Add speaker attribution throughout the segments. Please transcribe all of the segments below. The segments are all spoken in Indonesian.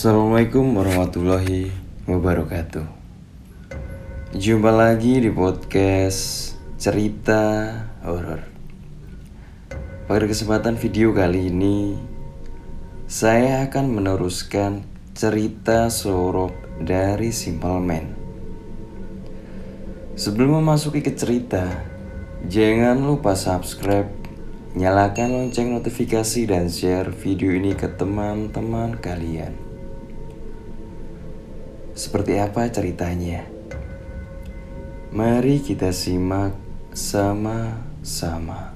Speaker 1: Assalamualaikum warahmatullahi wabarakatuh. Jumpa lagi di podcast cerita horor. Pada kesempatan video kali ini, saya akan meneruskan cerita sorop dari Simple Man. Sebelum memasuki ke cerita, jangan lupa subscribe, nyalakan lonceng notifikasi dan share video ini ke teman-teman kalian. Seperti apa ceritanya? Mari kita simak sama-sama.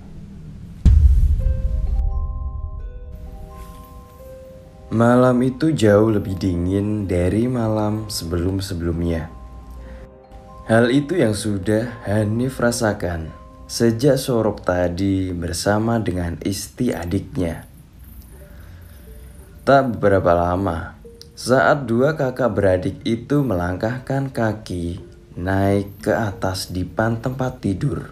Speaker 1: Malam itu jauh lebih dingin dari malam sebelum-sebelumnya. Hal itu yang sudah Hanif rasakan sejak sorok tadi bersama dengan istri adiknya. Tak beberapa lama, saat dua kakak beradik itu melangkahkan kaki naik ke atas dipan tempat tidur.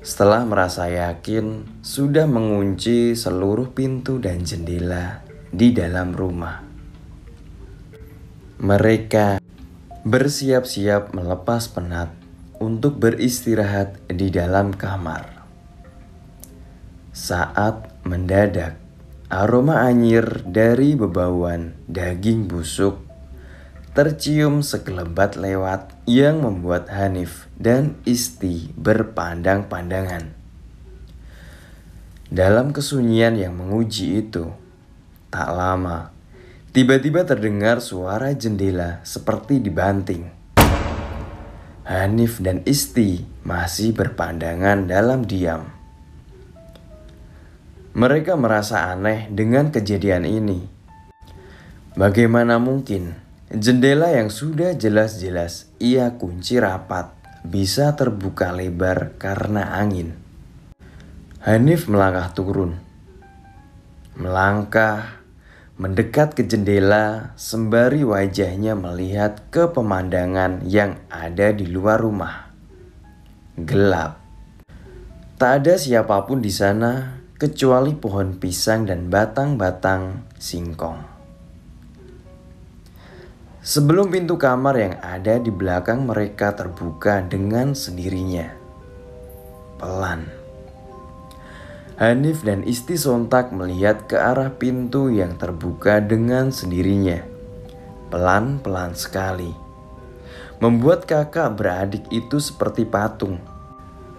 Speaker 1: Setelah merasa yakin sudah mengunci seluruh pintu dan jendela di dalam rumah, mereka bersiap-siap melepas penat untuk beristirahat di dalam kamar. Saat mendadak, aroma anyir dari bebauan daging busuk tercium sekelebat lewat yang membuat Hanif dan Isti berpandang-pandangan. Dalam kesunyian yang menguji itu, tak lama, tiba-tiba terdengar suara jendela seperti dibanting. Hanif dan Isti masih berpandangan dalam diam. Mereka merasa aneh dengan kejadian ini. Bagaimana mungkin jendela yang sudah jelas-jelas ia kunci rapat bisa terbuka lebar karena angin? Hanif melangkah turun. Melangkah mendekat ke jendela sembari wajahnya melihat ke pemandangan yang ada di luar rumah. Gelap. Tak ada siapapun di sana kecuali pohon pisang dan batang-batang singkong. Sebelum pintu kamar yang ada di belakang mereka terbuka dengan sendirinya. Pelan. Hanif dan Isti sontak melihat ke arah pintu yang terbuka dengan sendirinya. Pelan-pelan sekali. Membuat kakak beradik itu seperti patung.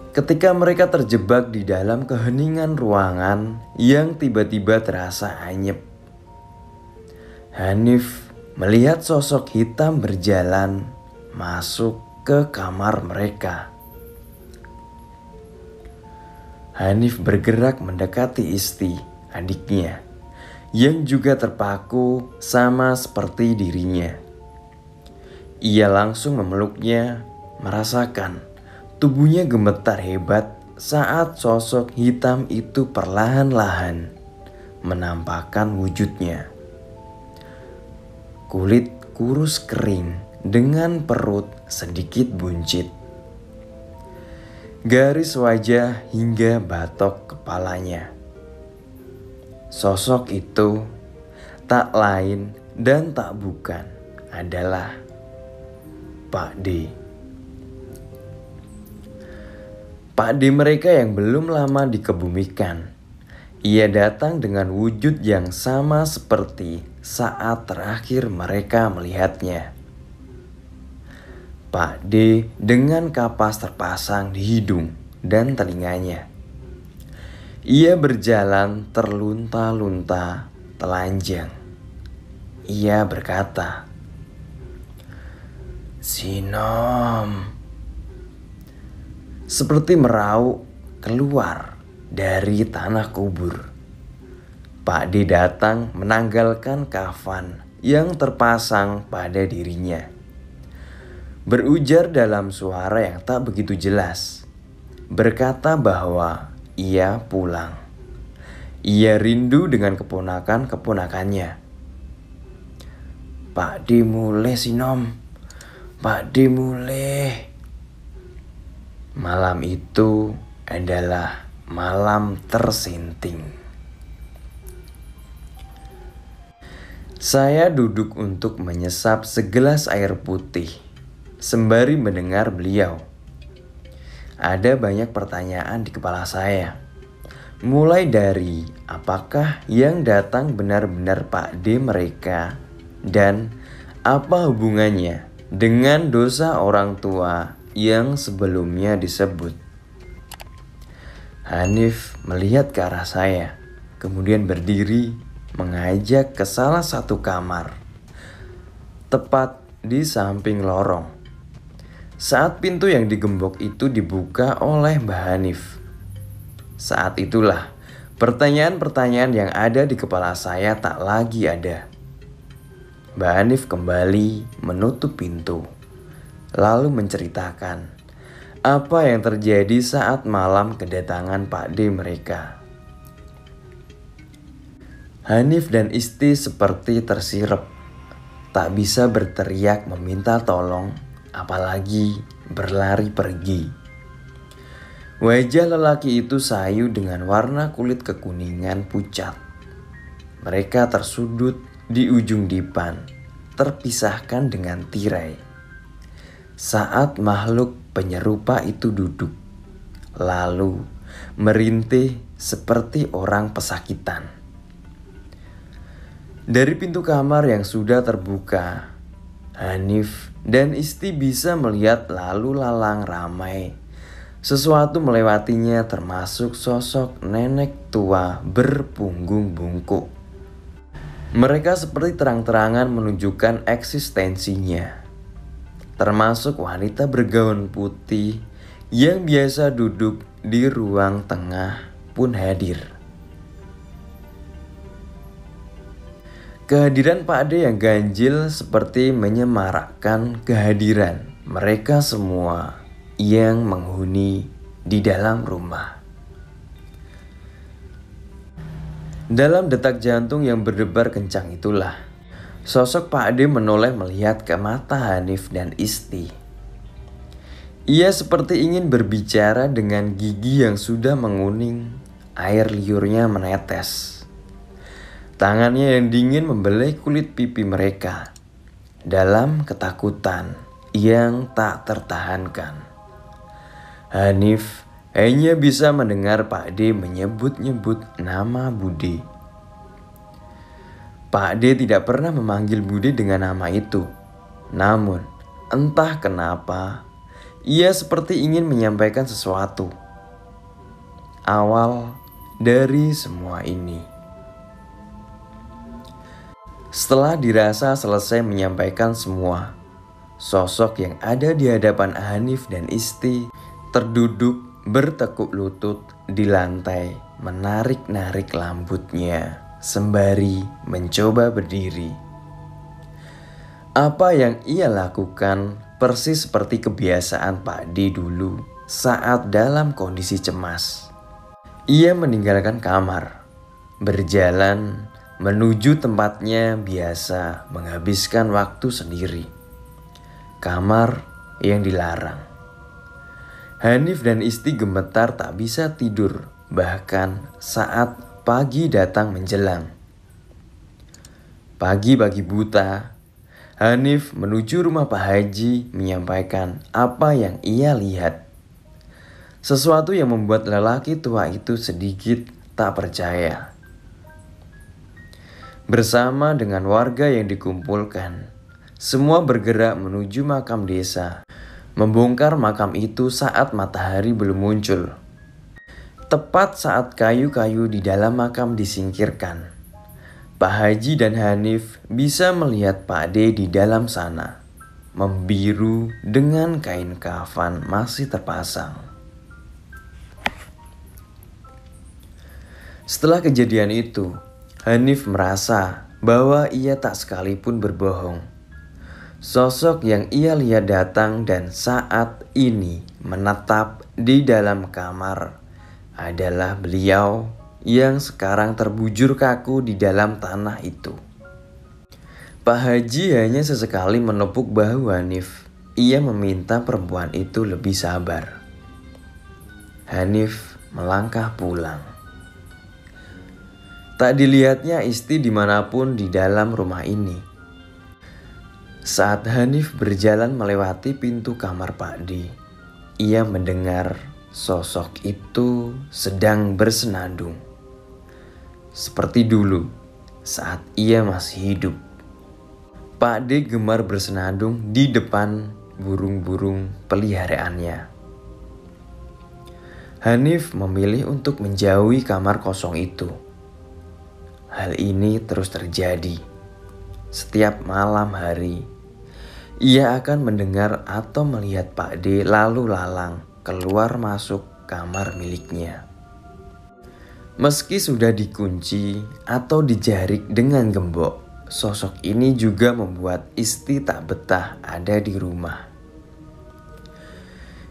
Speaker 1: Ketika mereka terjebak di dalam keheningan ruangan yang tiba-tiba terasa anyep. Hanif melihat sosok hitam berjalan masuk ke kamar mereka. Hanif bergerak mendekati Isti, adiknya, yang juga terpaku sama seperti dirinya. Ia langsung memeluknya, merasakan tubuhnya gemetar hebat saat sosok hitam itu perlahan-lahan menampakkan wujudnya. Kulit kurus kering dengan perut sedikit buncit. Garis wajah hingga batok kepalanya. Sosok itu tak lain dan tak bukan adalah Pak D. Pak D mereka yang belum lama dikebumikan. Ia datang dengan wujud yang sama seperti saat terakhir mereka melihatnya. Pak D dengan kapas terpasang di hidung dan telinganya. Ia berjalan terlunta-lunta, telanjang. Ia berkata, "Sinom." Seperti merauk keluar dari tanah kubur. Pak D datang menanggalkan kafan yang terpasang pada dirinya. Berujar dalam suara yang tak begitu jelas. Berkata bahwa ia pulang. Ia rindu dengan keponakan-keponakannya. "Pak D mulai Sinom. Pak D mulai." Malam itu adalah malam tersinting. Saya duduk untuk menyesap segelas air putih sembari mendengar beliau. Ada banyak pertanyaan di kepala saya. Mulai dari apakah yang datang benar-benar Pak D mereka dan apa hubungannya dengan dosa orang tua yang sebelumnya disebut. Hanif melihat ke arah saya, kemudian berdiri mengajak ke salah satu kamar, tepat di samping lorong. Saat pintu yang digembok itu dibuka oleh Mbah Hanif, saat itulah pertanyaan-pertanyaan yang ada di kepala saya tak lagi ada. Mbah Hanif kembali menutup pintu, lalu menceritakan apa yang terjadi saat malam kedatangan Pak D mereka. Hanif dan Isti seperti tersirap, tak bisa berteriak meminta tolong, apalagi berlari pergi. Wajah lelaki itu sayu dengan warna kulit kekuningan pucat. Mereka tersudut di ujung dipan, terpisahkan dengan tirai. Saat makhluk penyerupa itu duduk, lalu merintih seperti orang pesakitan. Dari pintu kamar yang sudah terbuka, Hanif dan Isti bisa melihat lalu lalang ramai. Sesuatu melewatinya, termasuk sosok nenek tua berpunggung bungkuk. Mereka seperti terang-terangan menunjukkan eksistensinya. Termasuk wanita bergaun putih yang biasa duduk di ruang tengah pun hadir. Kehadiran Pak D yang ganjil seperti menyemarakkan kehadiran mereka semua yang menghuni di dalam rumah. Dalam detak jantung yang berdebar kencang itulah, sosok Pak D menoleh melihat ke mata Hanif dan Isti. Ia seperti ingin berbicara dengan gigi yang sudah menguning, air liurnya menetes. Tangannya yang dingin membelai kulit pipi mereka dalam ketakutan yang tak tertahankan. Hanif hanya bisa mendengar Pak D menyebut-nyebut nama Bude. Pak D tidak pernah memanggil Bude dengan nama itu. Namun, entah kenapa, ia seperti ingin menyampaikan sesuatu. Awal dari semua ini. Setelah dirasa selesai menyampaikan semua, sosok yang ada di hadapan Hanif dan Isti terduduk bertekuk lutut di lantai, menarik-narik rambutnya sembari mencoba berdiri. Apa yang ia lakukan persis seperti kebiasaan Pak D dulu saat dalam kondisi cemas. Ia meninggalkan kamar, berjalan menuju tempatnya biasa menghabiskan waktu sendiri. Kamar yang dilarang. Hanif dan Isti gemetar tak bisa tidur, bahkan saat pagi datang menjelang. Pagi-pagi buta, Hanif menuju rumah Pak Haji menyampaikan apa yang ia lihat. Sesuatu yang membuat lelaki tua itu sedikit tak percaya. Bersama dengan warga yang dikumpulkan, semua bergerak menuju makam desa. Membongkar makam itu saat matahari belum muncul. Tepat saat kayu-kayu di dalam makam disingkirkan, Pak Haji dan Hanif bisa melihat Pak D di dalam sana, membiru dengan kain kafan masih terpasang. Setelah kejadian itu, Hanif merasa bahwa ia tak sekalipun berbohong. Sosok yang ia lihat datang dan saat ini menetap di dalam kamar adalah beliau yang sekarang terbujur kaku di dalam tanah itu. Pak Haji hanya sesekali menepuk bahu Hanif. Ia meminta perempuan itu lebih sabar. Hanif melangkah pulang. Tak dilihatnya Isti dimanapun di dalam rumah ini. Saat Hanif berjalan melewati pintu kamar Pak D, ia mendengar sosok itu sedang bersenandung. Seperti dulu saat ia masih hidup. Pak D gemar bersenandung di depan burung-burung peliharaannya. Hanif memilih untuk menjauhi kamar kosong itu. Hal ini terus terjadi. Setiap malam hari, ia akan mendengar atau melihat Pak D lalu lalang keluar masuk kamar miliknya. Meski sudah dikunci atau dijarik dengan gembok, sosok ini juga membuat Isti tak betah ada di rumah.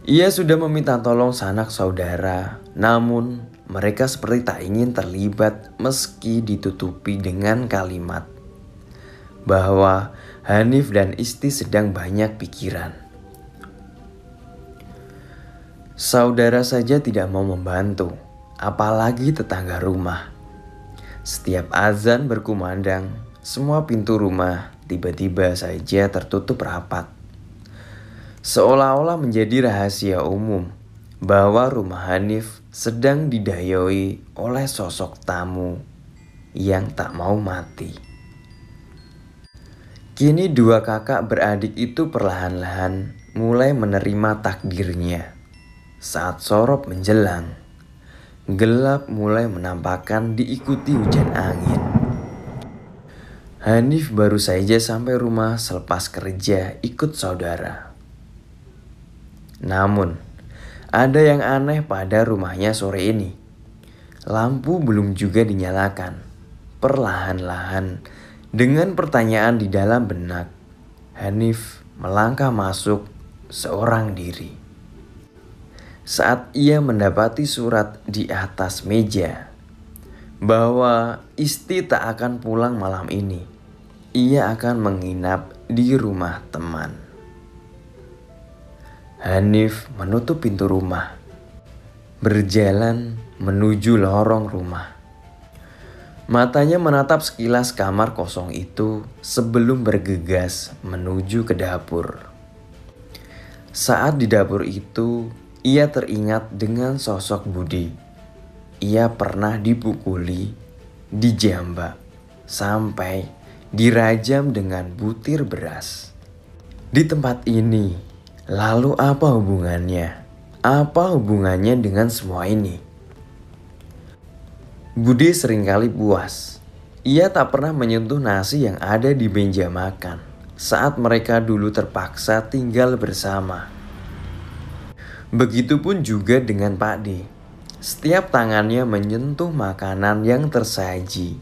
Speaker 1: Ia sudah meminta tolong sanak saudara, namun mereka seperti tak ingin terlibat meski ditutupi dengan kalimat bahwa Hanif dan Isti sedang banyak pikiran. Saudara saja tidak mau membantu, apalagi tetangga rumah. Setiap azan berkumandang, semua pintu rumah tiba-tiba saja tertutup rapat. Seolah-olah menjadi rahasia umum bahwa rumah Hanif sedang didayoi oleh sosok tamu yang tak mau mati. Kini dua kakak beradik itu perlahan-lahan mulai menerima takdirnya. Saat sorop menjelang, gelap mulai menampakkan diikuti hujan angin. Hanif baru saja sampai rumah selepas kerja ikut saudara. Namun, ada yang aneh pada rumahnya sore ini. Lampu belum juga dinyalakan. Perlahan-lahan, dengan pertanyaan di dalam benak, Hanif melangkah masuk seorang diri. Saat ia mendapati surat di atas meja bahwa Isti tak akan pulang malam ini, ia akan menginap di rumah teman. Hanif menutup pintu rumah, berjalan menuju lorong rumah. Matanya menatap sekilas kamar kosong itu sebelum bergegas menuju ke dapur. Saat di dapur itu, ia teringat dengan sosok Budi. Ia pernah dipukuli, dijambak, sampai dirajam dengan butir beras. Di tempat ini, lalu apa hubungannya? Apa hubungannya dengan semua ini? Budi seringkali puas. Ia tak pernah menyentuh nasi yang ada di meja makan saat mereka dulu terpaksa tinggal bersama. Begitupun juga dengan Pak D. Setiap tangannya menyentuh makanan yang tersaji,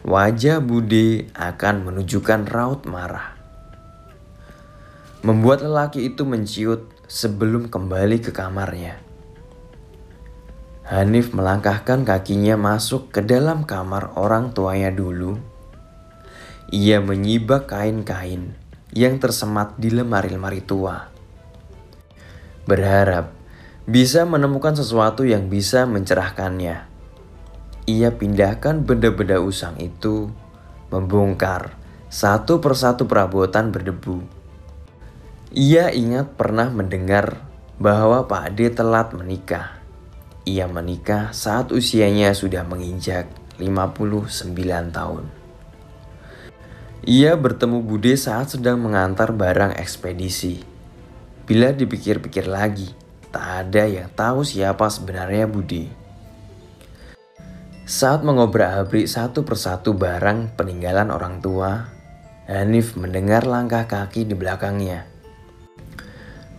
Speaker 1: wajah Budi akan menunjukkan raut marah. Membuat lelaki itu menciut sebelum kembali ke kamarnya. Hanif melangkahkan kakinya masuk ke dalam kamar orang tuanya dulu. Ia menyibak kain-kain yang tersemat di lemari-lemari tua, berharap bisa menemukan sesuatu yang bisa mencerahkannya. Ia pindahkan benda-benda usang itu, membongkar satu persatu perabotan berdebu. Ia ingat pernah mendengar bahwa Pak D telat menikah. Ia menikah saat usianya sudah menginjak 59 tahun. Ia bertemu Bude saat sedang mengantar barang ekspedisi. Bila dipikir-pikir lagi, tak ada yang tahu siapa sebenarnya Bude. Saat mengobrak-abrik satu persatu barang peninggalan orang tua, Hanif mendengar langkah kaki di belakangnya.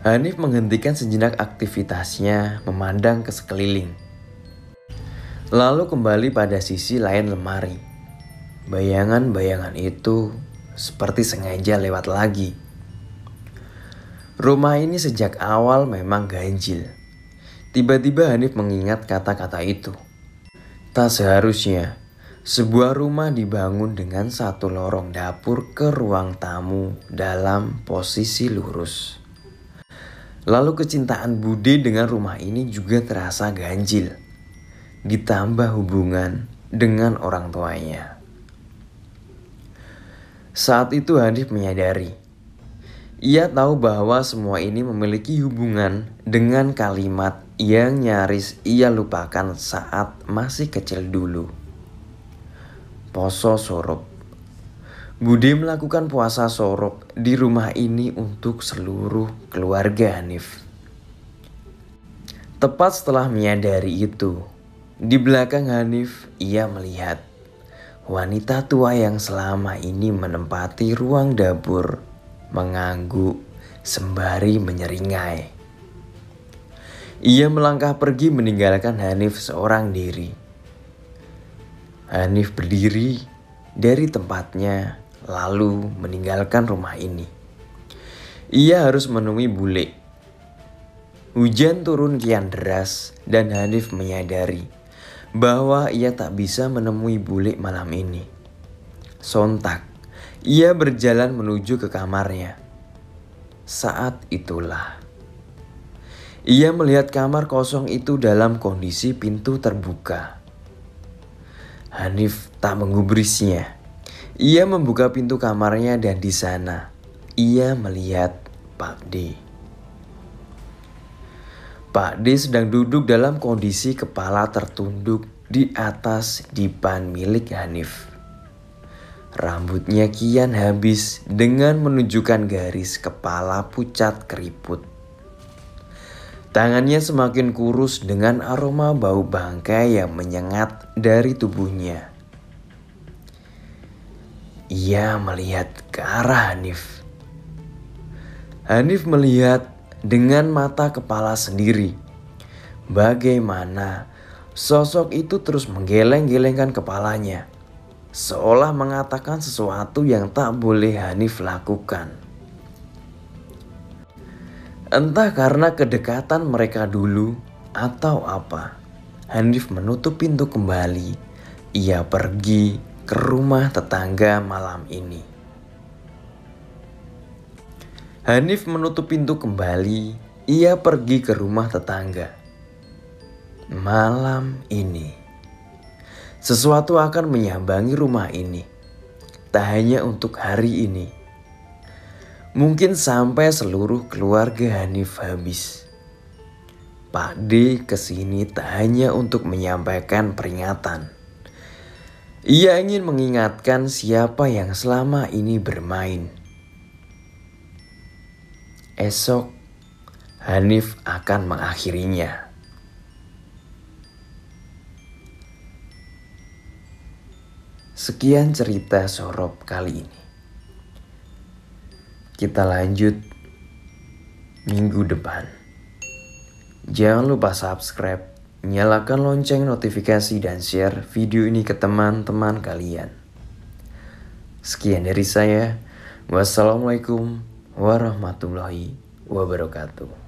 Speaker 1: Hanif menghentikan sejenak aktivitasnya memandang ke sekeliling. Lalu kembali pada sisi lain lemari. Bayangan-bayangan itu seperti sengaja lewat lagi. Rumah ini sejak awal memang ganjil. Tiba-tiba Hanif mengingat kata-kata itu. Tak seharusnya sebuah rumah dibangun dengan satu lorong dapur ke ruang tamu dalam posisi lurus. Lalu kecintaan Bude dengan rumah ini juga terasa ganjil. Ditambah hubungan dengan orang tuanya. Saat itu Hanif menyadari, ia tahu bahwa semua ini memiliki hubungan dengan kalimat yang nyaris ia lupakan saat masih kecil dulu. Poso sorop. Budi melakukan puasa sorop di rumah ini untuk seluruh keluarga Hanif. Tepat setelah menyadari itu, di belakang Hanif ia melihat wanita tua yang selama ini menempati ruang dapur mengangguk sembari menyeringai. Ia melangkah pergi meninggalkan Hanif seorang diri. Hanif berdiri dari tempatnya lalu meninggalkan rumah ini. Ia harus menemui bule. Hujan turun kian deras dan Hanif menyadari bahwa ia tak bisa menemui bule malam ini. Sontak, ia berjalan menuju ke kamarnya. Saat itulah ia melihat kamar kosong itu dalam kondisi pintu terbuka. Hanif tak menggubrisnya. Ia membuka pintu kamarnya dan di sana ia melihat Pak D. Pak D sedang duduk dalam kondisi kepala tertunduk di atas dipan milik Hanif. Rambutnya kian habis dengan menunjukkan garis kepala pucat keriput. Tangannya semakin kurus dengan aroma bau bangkai yang menyengat dari tubuhnya. Ia melihat ke arah Hanif. Hanif melihat dengan mata kepala sendiri bagaimana sosok itu terus menggeleng-gelengkan kepalanya, seolah mengatakan sesuatu yang tak boleh Hanif lakukan. Entah karena kedekatan mereka dulu atau apa, Hanif menutup pintu kembali. Ia pergi ke rumah tetangga malam ini. Hanif menutup pintu kembali. Ia pergi ke rumah tetangga. Malam ini, sesuatu akan menyambangi rumah ini. Tak hanya untuk hari ini. Mungkin sampai seluruh keluarga Hanif habis. Pak D kesini tak hanya untuk menyampaikan peringatan. Ia ingin mengingatkan siapa yang selama ini bermain. Esok, Hanif akan mengakhirinya. Sekian cerita sorop kali ini. Kita lanjut minggu depan. Jangan lupa subscribe, nyalakan lonceng notifikasi dan share video ini ke teman-teman kalian. Sekian dari saya. Wassalamualaikum warahmatullahi wabarakatuh.